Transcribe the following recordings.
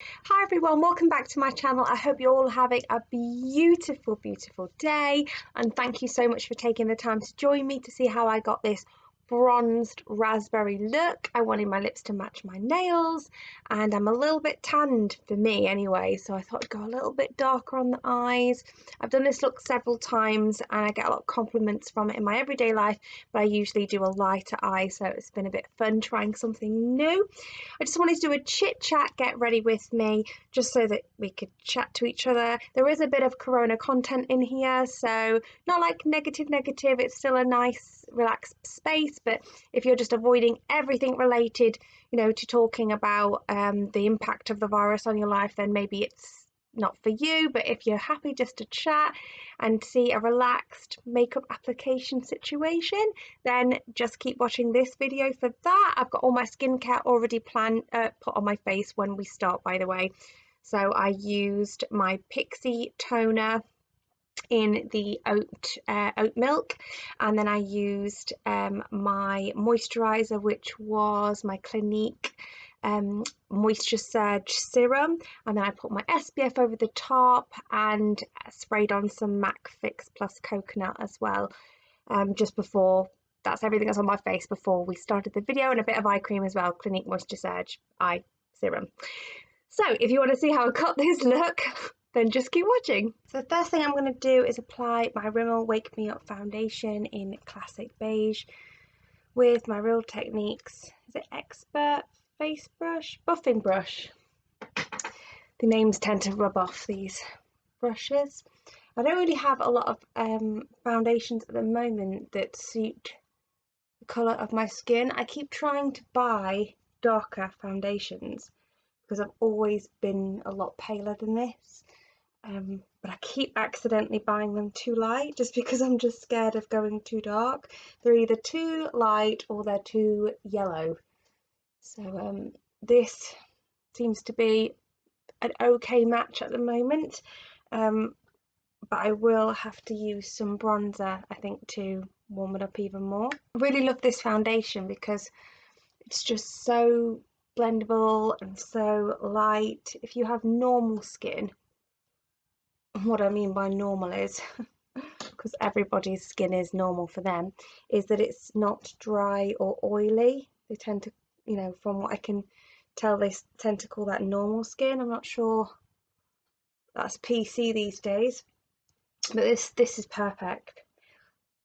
Hi everyone, welcome back to my channel. I hope you're all having a beautiful day, and thank you so much for taking the time to join me to see how I got this bronzed raspberry look. I wanted my lips to match my nails, and I'm a little bit tanned for me anyway, so I thought I'd go a little bit darker on the eyes. I've done this look several times and I get a lot of compliments from it in my everyday life, but I usually do a lighter eye, so it's been a bit fun trying something new. I just wanted to do a chit chat, get ready with me, just so that we could chat to each other. There is a bit of Corona content in here, so not like negative, it's still a nice relaxed space, but if you're just avoiding everything related, to talking about the impact of the virus on your life, then maybe it's not for you. But if you're happy just to chat and see a relaxed makeup application situation, then just keep watching this video for that. I've got all my skincare already put on my face when we start, by the way. So I used my Pixie toner in the oat milk, and then I used my moisturizer, which was my Clinique moisture surge serum, and then I put my SPF over the top and sprayed on some MAC Fix Plus coconut as well, just before. That's everything that's on my face before we started the video, and a bit of eye cream as well, Clinique moisture surge eye serum. So if you want to see how I got this look, then just keep watching. So the first thing I'm going to do is apply my Rimmel Wake Me Up foundation in Classic Beige with my Real Techniques, is it Expert Face Brush? Buffing brush. The names tend to rub off these brushes. I don't really have a lot of foundations at the moment that suit the colour of my skin. I keep trying to buy darker foundations because I've always been a lot paler than this. But I keep accidentally buying them too light just because I'm just scared of going too dark. They're either too light or they're too yellow. So this seems to be an okay match at the moment, but I will have to use some bronzer, I think, to warm it up even more. I really love this foundation because it's just so blendable and so light. If you have normal skin, what I mean by normal is, because everybody's skin is normal for them, is that it's not dry or oily. They tend to, from what I can tell, they tend to call that normal skin. I'm not sure that's PC these days, but this is perfect.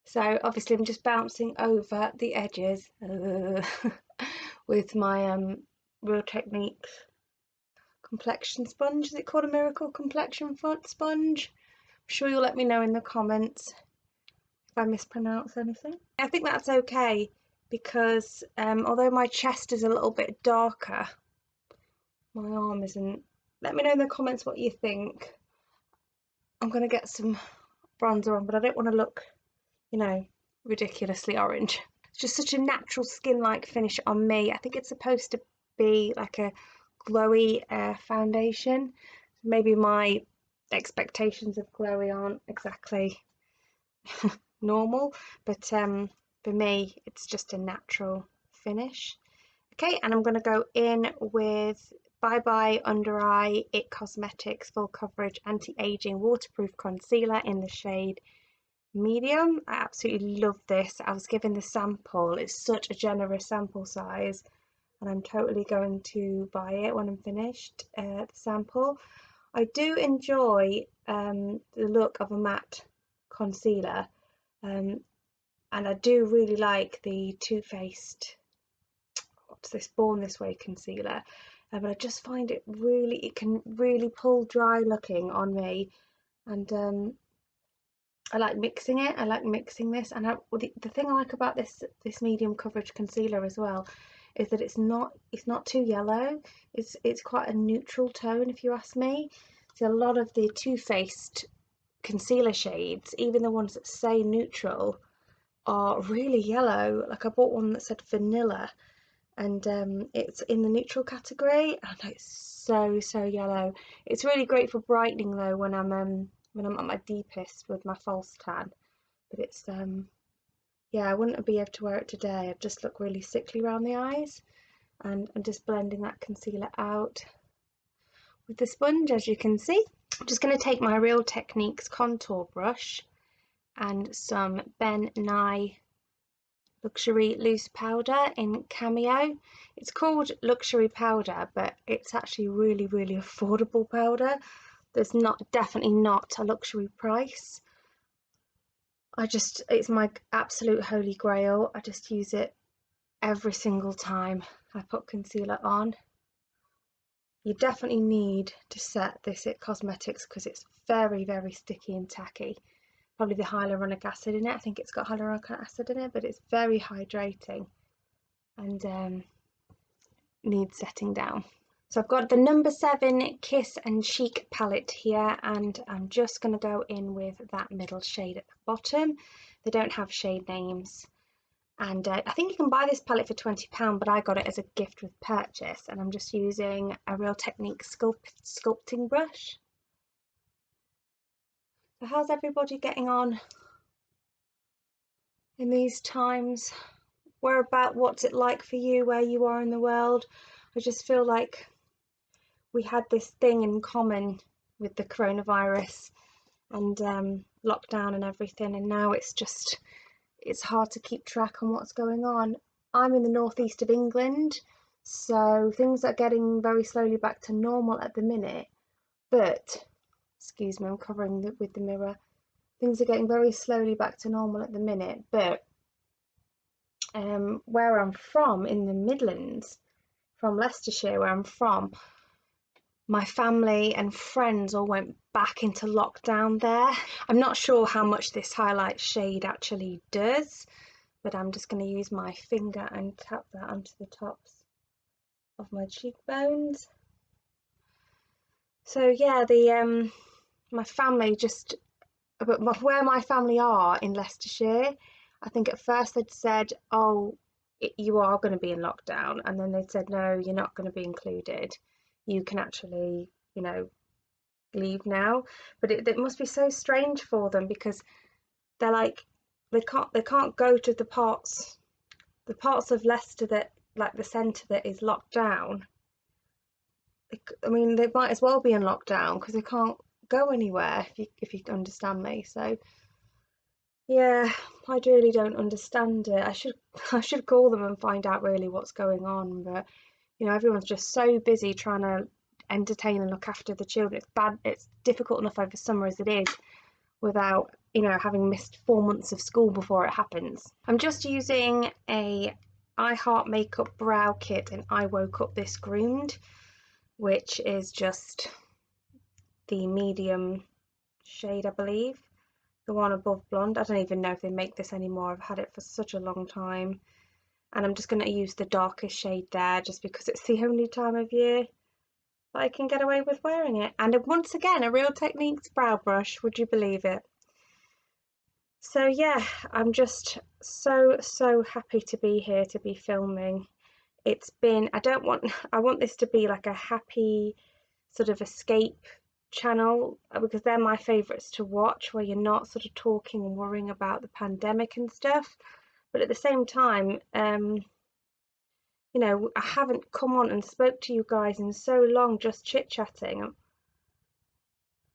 So obviously I'm just bouncing over the edges with my Real Techniques complexion sponge. Is it called a Miracle Complexion Sponge? I'm sure you'll let me know in the comments if I mispronounce anything. I think that's okay because although my chest is a little bit darker, my arm isn't. Let me know in the comments what you think. I'm going to get some bronzer on, but I don't want to look, ridiculously orange. It's just such a natural skin-like finish on me. I think it's supposed to be like a glowy foundation. Maybe my expectations of glowy aren't exactly normal, but for me it's just a natural finish. Okay, and I'm going to go in with Bye Bye Under Eye It Cosmetics Full Coverage Anti-Aging Waterproof Concealer in the shade Medium. I absolutely love this. I was given the sample. It's such a generous sample size, and I'm totally going to buy it when I'm finished the sample. I do enjoy the look of a matte concealer, and I do really like the Too Faced, what's this, Born This Way concealer, but I just find it can really pull dry looking on me, and I like mixing it. I like mixing this, and the thing I like about this medium coverage concealer as well is that it's not too yellow. It's quite a neutral tone, if you ask me. So a lot of the Too Faced concealer shades, even the ones that say neutral, are really yellow. Like I bought one that said vanilla, and it's in the neutral category, and it's so yellow. It's really great for brightening though when I'm at my deepest with my false tan, but it's yeah, I wouldn't be able to wear it today. I'd just look really sickly around the eyes, and just blending that concealer out. with the sponge, as you can see. I'm just going to take my Real Techniques contour brush and some Ben Nye Luxury Loose Powder in Cameo. It's called Luxury Powder, but it's actually really, really affordable powder. There's definitely not a luxury price. It's my absolute holy grail. I just use it every single time I put concealer on. You definitely need to set this at cosmetics because it's very, very sticky and tacky. Probably the hyaluronic acid in it. I think it's got hyaluronic acid in it, but it's very hydrating and needs setting down. So I've got the number 7 Kiss and Chic palette here, and I'm just going to go in with that middle shade at the bottom. They don't have shade names. And I think you can buy this palette for £20, but I got it as a gift with purchase. And I'm just using a Real Techniques sculpting brush. So how's everybody getting on in these times? What's it like for you, where you are in the world? I just feel like we had this thing in common with the coronavirus and lockdown and everything, and now it's hard to keep track on what's going on. I'm in the northeast of England, so things are getting very slowly back to normal at the minute, but excuse me, I'm covering with the mirror. Things are getting very slowly back to normal at the minute, but where I'm from in the Midlands, from Leicestershire, where I'm from, my family and friends all went back into lockdown there. I'm not sure how much this highlight shade actually does, but I'm just going to use my finger and tap that onto the tops of my cheekbones. So yeah, my family where my family are in Leicestershire, I think at first they'd said, oh, you are going to be in lockdown, and then they'd said, no, you're not going to be included. You can actually, leave now. But it must be so strange for them, because they're like, they can't go to the parts of Leicester that, like the centre, that is locked down. I mean, they might as well be in lockdown because they can't go anywhere, if you understand me. So yeah, I really don't understand it. I should call them and find out really what's going on, but everyone's just so busy trying to entertain and look after the children. It's difficult enough over summer as it is, without having missed 4 months of school before it happens. I'm just using a I Heart Makeup brow kit, and I Woke Up This Groomed, which is just the medium shade, I believe, the one above blonde. I don't even know if they make this anymore. I've had it for such a long time, and I'm just going to use the darkest shade there, just because it's the only time of year that I can get away with wearing it. And once again, a Real Techniques brow brush, would you believe it? So yeah, I'm just so happy to be here, to be filming. It's been, I want this to be like a happy sort of escape channel, because they're my favourites to watch, where you're not sort of talking and worrying about the pandemic and stuff, but at the same time, I haven't come on and spoke to you guys in so long, just chit-chatting.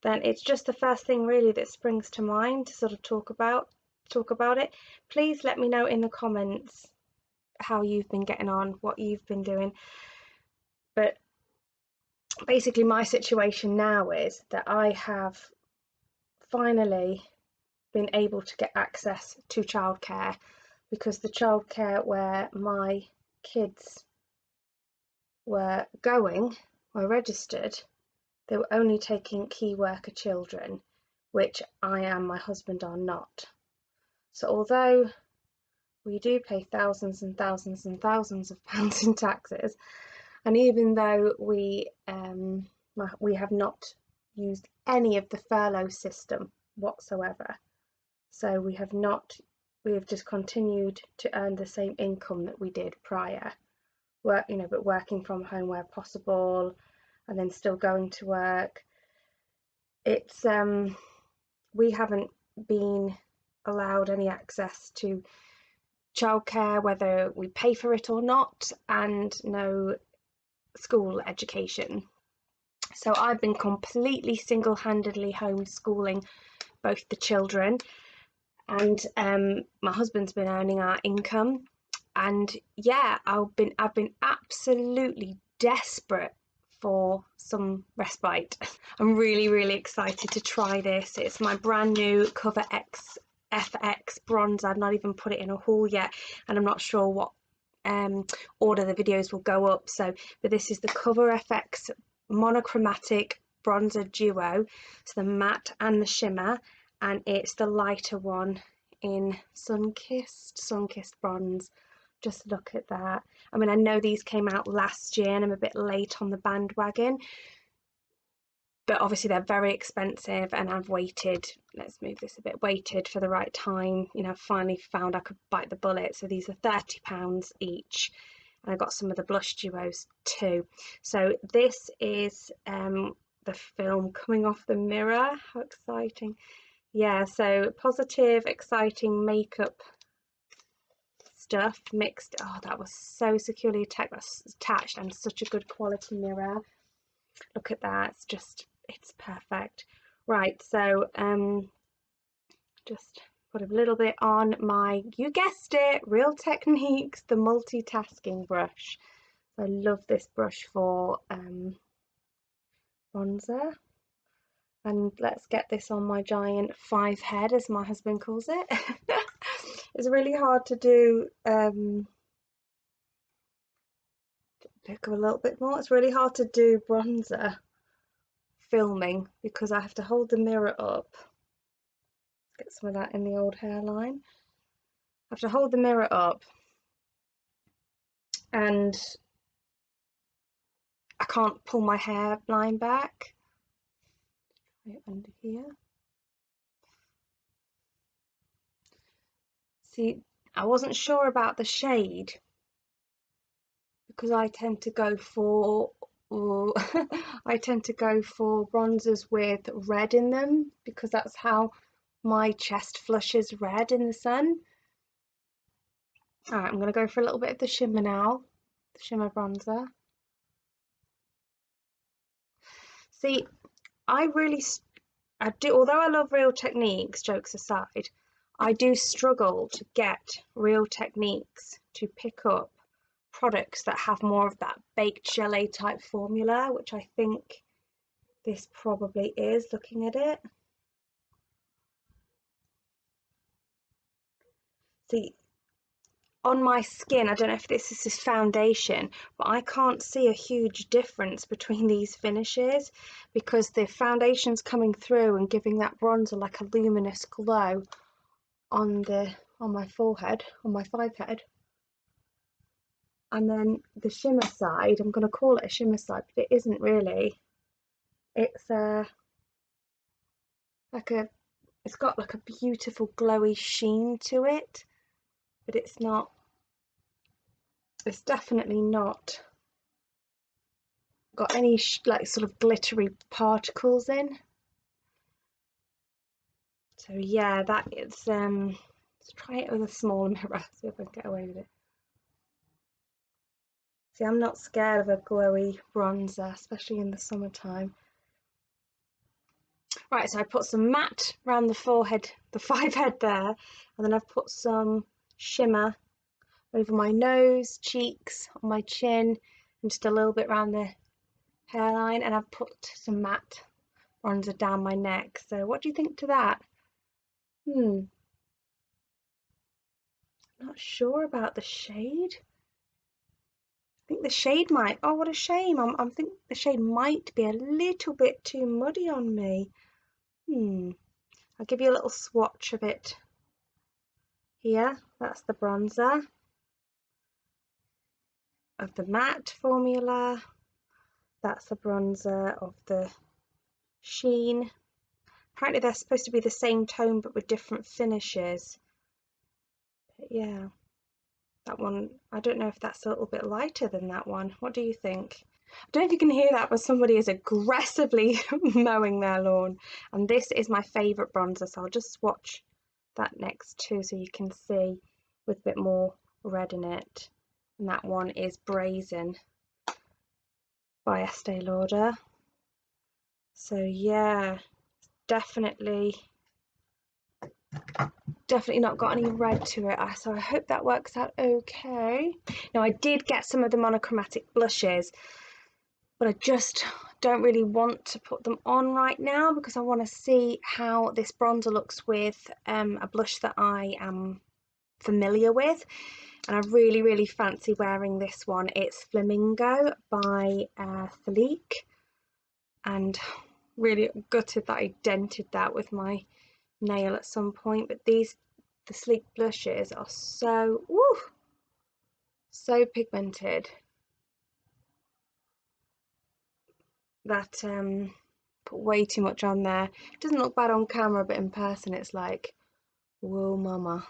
Then it's just the first thing really that springs to mind to sort of talk about it. Please let me know in the comments how you've been getting on, what you've been doing. But basically my situation now is that I have finally been able to get access to childcare, because the childcare where my kids were registered, they were only taking key worker children, which I and my husband are not. So although we do pay thousands and thousands and thousands of pounds in taxes, and even though we have not used any of the furlough system whatsoever, so we have just continued to earn the same income that we did prior, but working from home where possible, and then still going to work. It's we haven't been allowed any access to childcare, whether we pay for it or not, and no school education. So I've been completely single-handedly homeschooling both the children, and my husband's been earning our income. And yeah, I've been absolutely desperate for some respite. I'm really excited to try this. It's my brand new Cover X FX bronzer. I've not even put it in a haul yet, and I'm not sure what order the videos will go up. So, but this is the Cover FX Monochromatic Bronzer Duo, so the matte and the shimmer, and it's the lighter one in Sunkissed Bronze. Just look at that. I mean, I know these came out last year and I'm a bit late on the bandwagon, but obviously they're very expensive, and I've waited, let's move this a bit, waited for the right time. You know, finally found I could bite the bullet. So these are £30 each, and I got some of the blush duos too. So this is the film coming off the mirror. How exciting. Yeah, so positive, exciting makeup stuff mixed. Oh, that was so securely attached, and such a good quality mirror. Look at that. It's perfect. Right, so just put a little bit on my, you guessed it, Real Techniques, the multitasking brush. I love this brush for bronzer. And let's get this on my giant 5 head, as my husband calls it. It's really hard to do, pick up a little bit more. It's really hard to do bronzer filming because I have to hold the mirror up. Get some of that in the old hairline. I have to hold the mirror up, and I can't pull my hairline back. Right under here. See, I wasn't sure about the shade because I tend to go for bronzers with red in them, because that's how my chest flushes red in the sun. All right, I'm going to go for a little bit of the shimmer now, the Shimmer Bronzer. See, I do, although I love Real Techniques, jokes aside, I do struggle to get Real Techniques to pick up products that have more of that baked gelée type formula, which I think this probably is, looking at it. See, on my skin, I don't know if this is his foundation, but I can't see a huge difference between these finishes, because the foundation's coming through and giving that bronzer like a luminous glow on my forehead, on my 5 head. And then the shimmer side, I'm going to call it a shimmer side, but it isn't really. It's it's got like a beautiful glowy sheen to it, but it's definitely not got any like sort of glittery particles in. So yeah, that is let's try it with a smaller mirror, see if I can get away with it. See, I'm not scared of a glowy bronzer, especially in the summertime. Right, so I put some matte around the forehead, the 5 head there, and then I've put some shimmer over my nose, cheeks, on my chin, and just a little bit around the hairline, and I've put some matte bronzer down my neck. So what do you think to that? Not sure about the shade. I think the shade might, oh, what a shame. I think the shade might be a little bit too muddy on me. I'll give you a little swatch of it here. That's the bronzer of the matte formula. That's the bronzer of the sheen. Apparently they're supposed to be the same tone but with different finishes. But yeah, that one, I don't know if that's a little bit lighter than that one. What do you think? I don't know if you can hear that, but somebody is aggressively mowing their lawn. And this is my favourite bronzer, so I'll just swatch that next too so you can see with a bit more red in it. And that one is Brazen by Estee Lauder. So yeah, definitely not got any red to it, so I hope that works out okay. Now I did get some of the monochromatic blushes, but I just don't really want to put them on right now because I want to see how this bronzer looks with a blush that I am familiar with, and I really fancy wearing this one. It's Flamingo by Clinque, and really gutted that I dented that with my nail at some point, but the sleek blushes are so pigmented that put way too much on there. It doesn't look bad on camera, but in person it's like, whoa mama.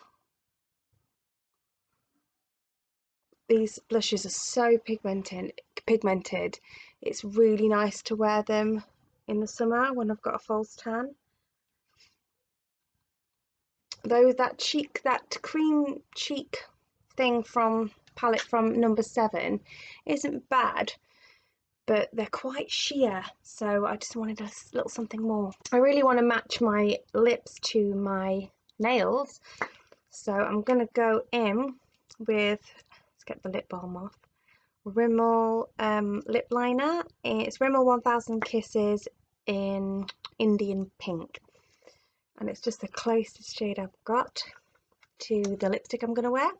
These blushes are so pigmented. It's really nice to wear them in the summer when I've got a false tan. Though that cream cheek thing from palette from number 7 isn't bad, but they're quite sheer, so I just wanted a little something more. I really want to match my lips to my nails, so I'm going to go in with, let's get the lip balm off, Rimmel lip liner. It's Rimmel 1000 Kisses in Indian Pink, and it's just the closest shade I've got to the lipstick I'm going to wear.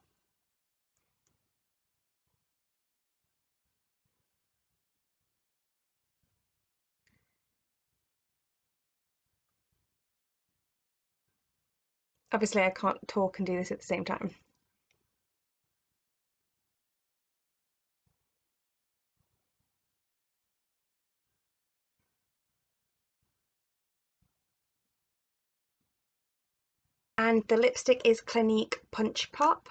Obviously I can't talk and do this at the same time. And the lipstick is Clinique Punch Pop.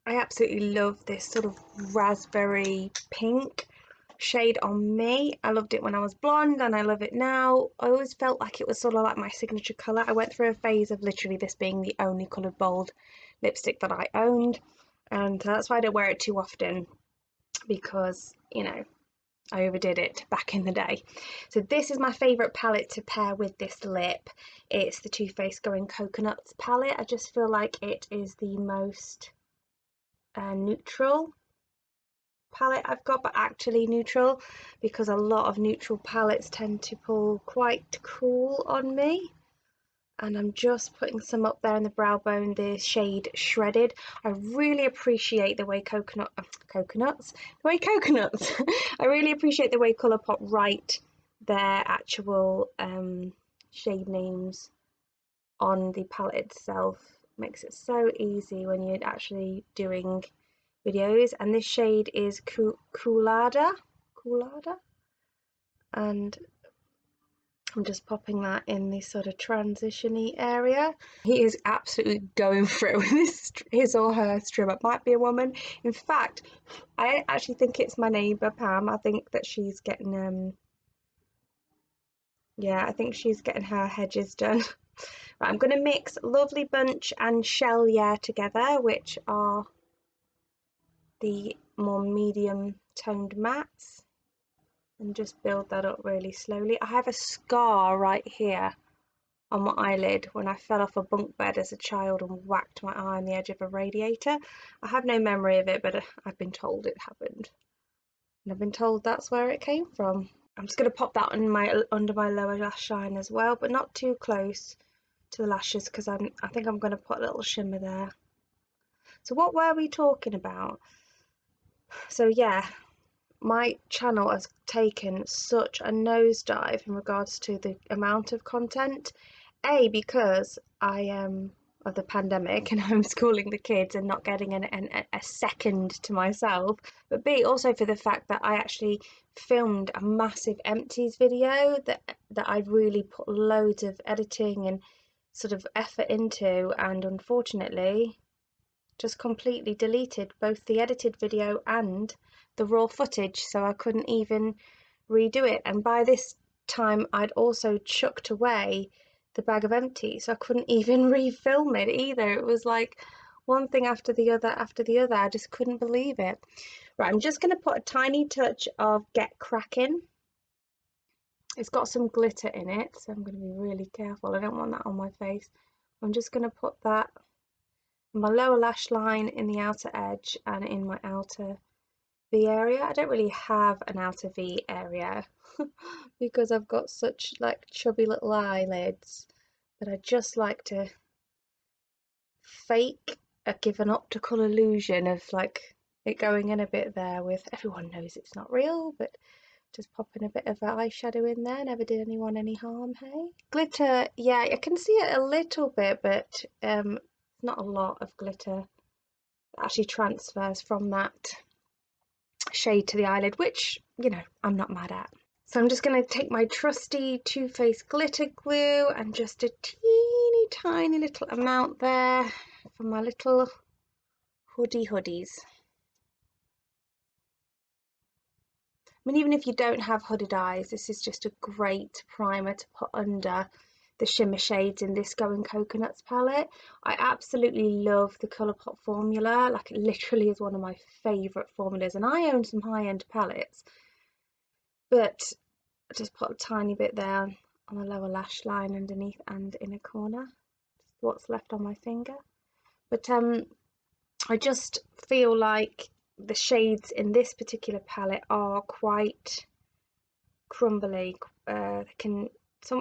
I absolutely love this sort of raspberry pink shade on me. I loved it when I was blonde and I love it now. I always felt like it was sort of like my signature colour. I went through a phase of literally this being the only coloured bold lipstick that I owned, and that's why I don't wear it too often, because, you know, I overdid it back in the day. So this is my favourite palette to pair with this lip. It's the Too Faced Going Coconuts palette. I just feel like it is the most neutral palette I've got, but actually neutral, because a lot of neutral palettes tend to pull quite cool on me. And I'm just putting some up there in the brow bone, the shade Shredded. I really appreciate the way coconuts. I really appreciate the way Colourpop write their actual shade names on the palette itself. Makes it so easy when you're actually doing videos. And this shade is Coolada, and I'm just popping that in this sort of transition-y area. He is absolutely going through this, his or her trim. It might be a woman. In fact, I actually think it's my neighbour Pam. I think that she's getting yeah, I think she's getting her hedges done. Right, I'm going to mix Lovely Bunch and Shell Yeah together, which are the more medium toned mattes, and just build that up really slowly. I have a scar right here on my eyelid when I fell off a bunk bed as a child and whacked my eye on the edge of a radiator. I have no memory of it, but I've been told it happened, and I've been told that's where it came from. I'm just going to pop that on under my lower lash line as well, but not too close to the lashes, because I think I'm going to put a little shimmer there. So what were we talking about? So yeah, my channel has taken such a nosedive in regards to the amount of content. A, because I am of the pandemic and homeschooling the kids and not getting a second to myself, but B, also for the fact that I actually filmed a massive empties video that I'd really put loads of editing and sort of effort into, and unfortunately just completely deleted both the edited video and the raw footage, so I couldn't even redo it. And by this time I'd also chucked away the bag of empties, so I couldn't even refilm it either. It was like, one thing after the other after the other. I just couldn't believe it. Right, I'm just going to put a tiny touch of Get Cracking. It's got some glitter in it, so I'm going to be really careful. I don't want that on my face. I'm just going to put that in my lower lash line, in the outer edge, and in my outer V area. I don't really have an outer V area because I've got such like chubby little eyelids, but I just like to fake give an optical illusion of like it going in a bit there. With everyone knows it's not real, but just popping a bit of eyeshadow in there never did anyone any harm. Hey, glitter, yeah, I can see it a little bit, but not a lot of glitter that actually transfers from that shade to the eyelid, which, you know, I'm not mad at. So I'm just going to take my trusty Too Faced glitter glue and just a teeny tiny little amount there for my little hoodies. I mean, even if you don't have hooded eyes, this is just a great primer to put under the shimmer shades in this Going Coconuts palette. I absolutely love the Colourpop formula, like it literally is one of my favourite formulas, and I own some high-end palettes, but I just put a tiny bit there on the lower lash line underneath and inner corner, just what's left on my finger. But I just feel like the shades in this particular palette are quite crumbly. They can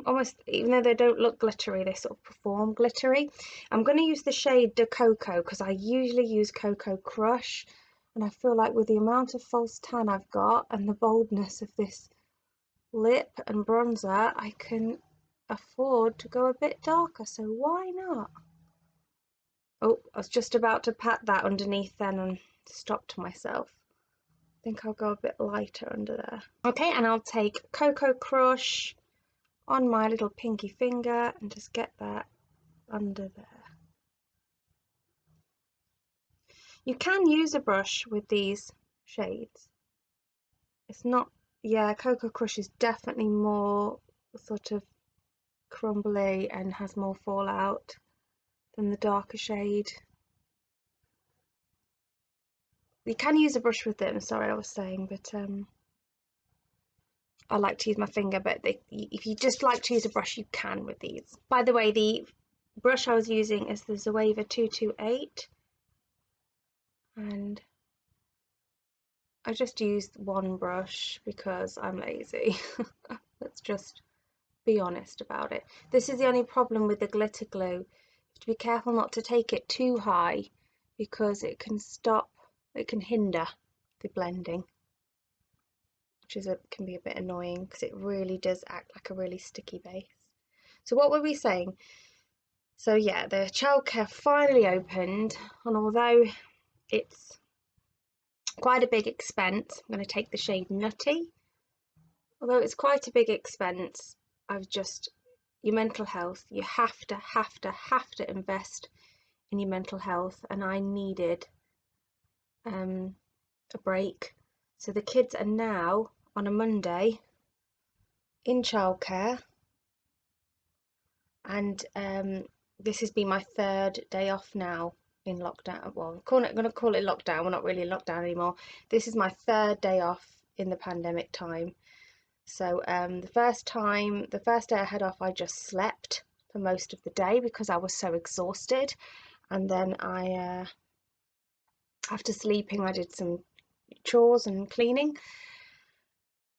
almost, even though they don't look glittery, they sort of perform glittery. I'm going to use the shade De Coco because I usually use Cocoa Crush, and I feel like with the amount of false tan I've got and the boldness of this lip and bronzer, I can afford to go a bit darker, so why not? Oh, I was just about to pat that underneath then and stopped myself. I think I'll go a bit lighter under there. Okay, and I'll take Cocoa Crush on my little pinky finger and just get that under there. You can use a brush with these shades. It's not, yeah, Cocoa Crush is definitely more sort of crumbly and has more fallout than the darker shade. You can use a brush with them, sorry, I was saying, but I like to use my finger, but if you just like to use a brush, you can with these. By the way, the brush I was using is the Zoeva 228, and I just used one brush because I'm lazy. Let's just be honest about it. This is the only problem with the glitter glue. You have to be careful not to take it too high because it can hinder the blending, which can be a bit annoying because it really does act like a really sticky base. So what were we saying? So yeah, the childcare finally opened, and although it's quite a big expense, I'm going to take the shade Nutty. Although it's quite a big expense, your mental health, you have to invest in your mental health, and I needed a break. So the kids are now on a Monday in childcare, and this has been my third day off now in lockdown. Well, I'm going to call it lockdown. We're not really in lockdown anymore. This is my third day off in the pandemic time. So the first day I had off, I just slept for most of the day because I was so exhausted, and then after sleeping, I did some chores and cleaning.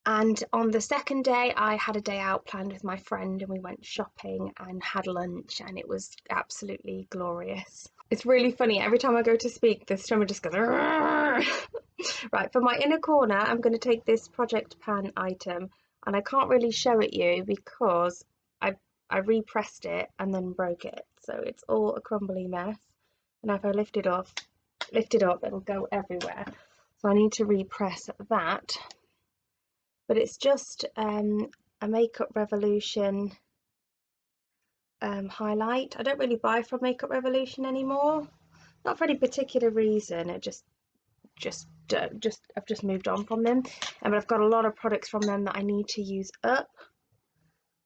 And on the second day, I had a day out planned with my friend, and we went shopping and had lunch, and it was absolutely glorious. It's really funny, every time I go to speak, the stomach just goes right. For my inner corner, I'm going to take this Project Pan item, and I can't really show it you because I repressed it and then broke it, so it's all a crumbly mess, and if I lift it up, it'll go everywhere, so I need to repress that. But it's just a Makeup Revolution highlight. I don't really buy from Makeup Revolution anymore, not for any particular reason. I've just moved on from them, but I've got a lot of products from them that I need to use up,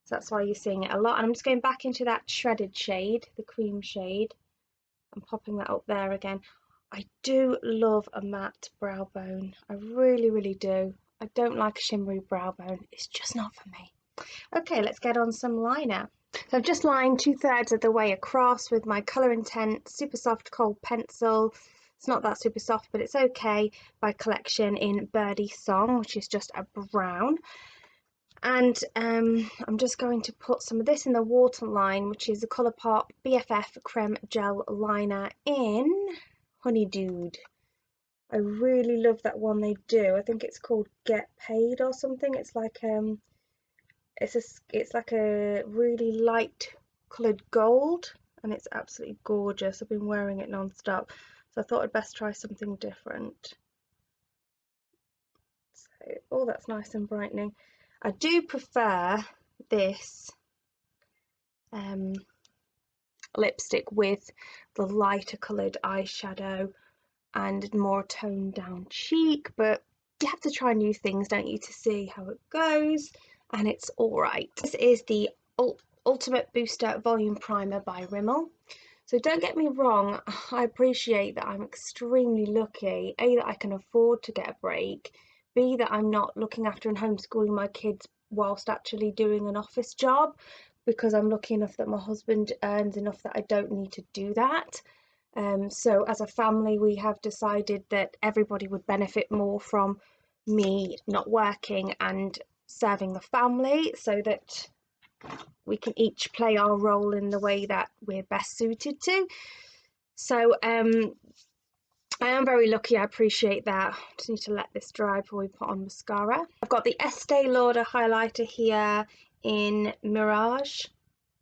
so that's why you're seeing it a lot. And I'm just going back into that shredded shade, the cream shade, and popping that up there again. I do love a matte brow bone. I really, really do. I don't like a shimmery brow bone. It's just not for me. Okay, let's get on some liner. So I've just lined 2/3 of the way across with my Colour Intense Super Soft Kohl pencil. It's not that super soft, but it's okay, by Collection in Birdie Song, which is just a brown. And I'm just going to put some of this in the waterline, which is the Colourpop Bff Creme Gel Liner in Honey Dude. I really love that one they do. I think it's called Get Paid or something. It's like it's like a really light coloured gold, and it's absolutely gorgeous. I've been wearing it non-stop, so I thought I'd best try something different. So, oh, that's nice and brightening. I do prefer this lipstick with the lighter coloured eyeshadow and more toned down cheek, but you have to try new things, don't you, to see how it goes, and it's alright. This is the Ultimate Booster Volume Primer by Rimmel. So don't get me wrong, I appreciate that I'm extremely lucky, A, that I can afford to get a break, B, that I'm not looking after and homeschooling my kids whilst actually doing an office job, because I'm lucky enough that my husband earns enough that I don't need to do that. So as a family, we have decided that everybody would benefit more from me not working and serving the family, so that we can each play our role in the way that we're best suited to. So I am very lucky, I appreciate that. Just need to let this dry before we put on mascara. I've got the Estee Lauder highlighter here in Mirage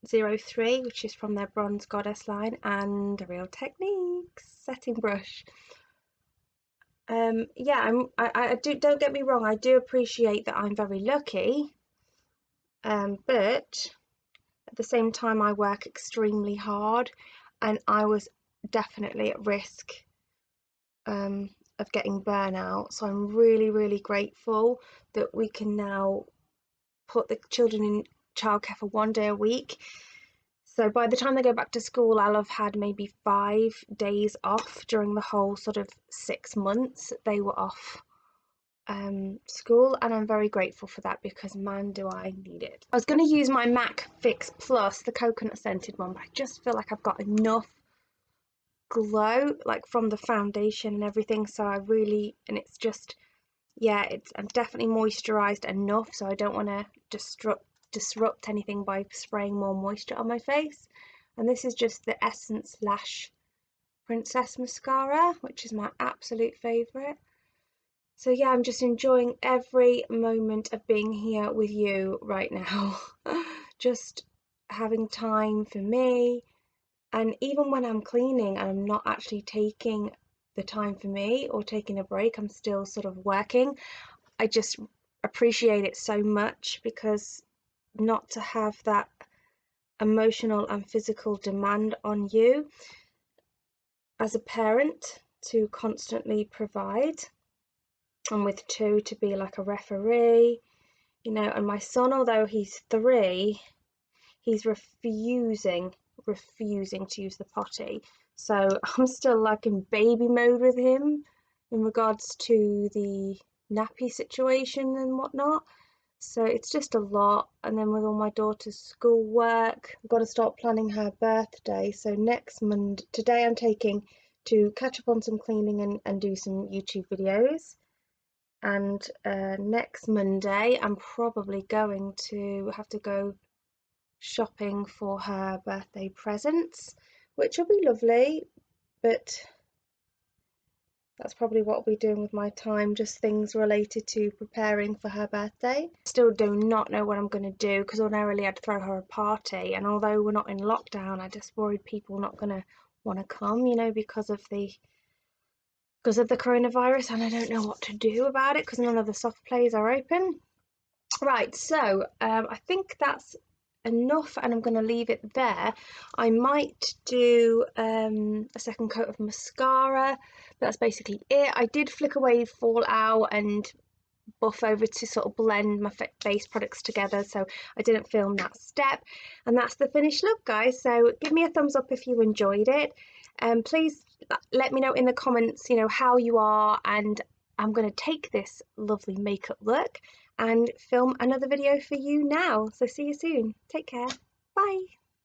03, which is from their Bronze Goddess line, and a Real Techniques setting brush. Yeah, don't get me wrong, I do appreciate that I'm very lucky, but at the same time I work extremely hard, and I was definitely at risk of getting burnout. So I'm really, really grateful that we can now put the children in childcare for 1 day a week. So by the time they go back to school, I'll have had maybe 5 days off during the whole sort of 6 months that they were off school, and I'm very grateful for that, because man, do I need it. I was going to use my MAC Fix Plus, the coconut scented one, but I just feel like I've got enough glow, like from the foundation and everything, so I really, and it's just, yeah, I'm definitely moisturized enough, so I don't want to disrupt anything by spraying more moisture on my face. And this is just the Essence Lash Princess mascara, which is my absolute favorite. So yeah, I'm just enjoying every moment of being here with you right now. Just having time for me, and even when I'm cleaning and I'm not actually taking the time for me or taking a break, I'm still sort of working. I just appreciate it so much, because not to have that emotional and physical demand on you as a parent to constantly provide, and with 2 to be like a referee, you know. And my son, although he's 3, he's refusing to use the potty, so I'm still like in baby mode with him in regards to the nappy situation and whatnot. So it's just a lot. And then with all my daughter's schoolwork, I've got to start planning her birthday. So next Monday, today I'm taking to catch up on some cleaning and do some YouTube videos. And next Monday I'm probably going to have to go shopping for her birthday presents, which will be lovely, but that's probably what I'll be doing with my time, just things related to preparing for her birthday. Still do not know what I'm going to do, because ordinarily I'd throw her a party, and although we're not in lockdown, I just worried people not going to want to come, you know, because of the coronavirus, and I don't know what to do about it because none of the soft plays are open. Right, so I think that's enough, and I'm going to leave it there. I might do a second coat of mascara, but that's basically it. I did flick away fallout and buff over to sort of blend my face products together, so I didn't film that step, and that's the finished look, guys. So give me a thumbs up if you enjoyed it. Please let me know in the comments, you know, how you are, and I'm going to take this lovely makeup look and film another video for you now. So see you soon. Take care. Bye.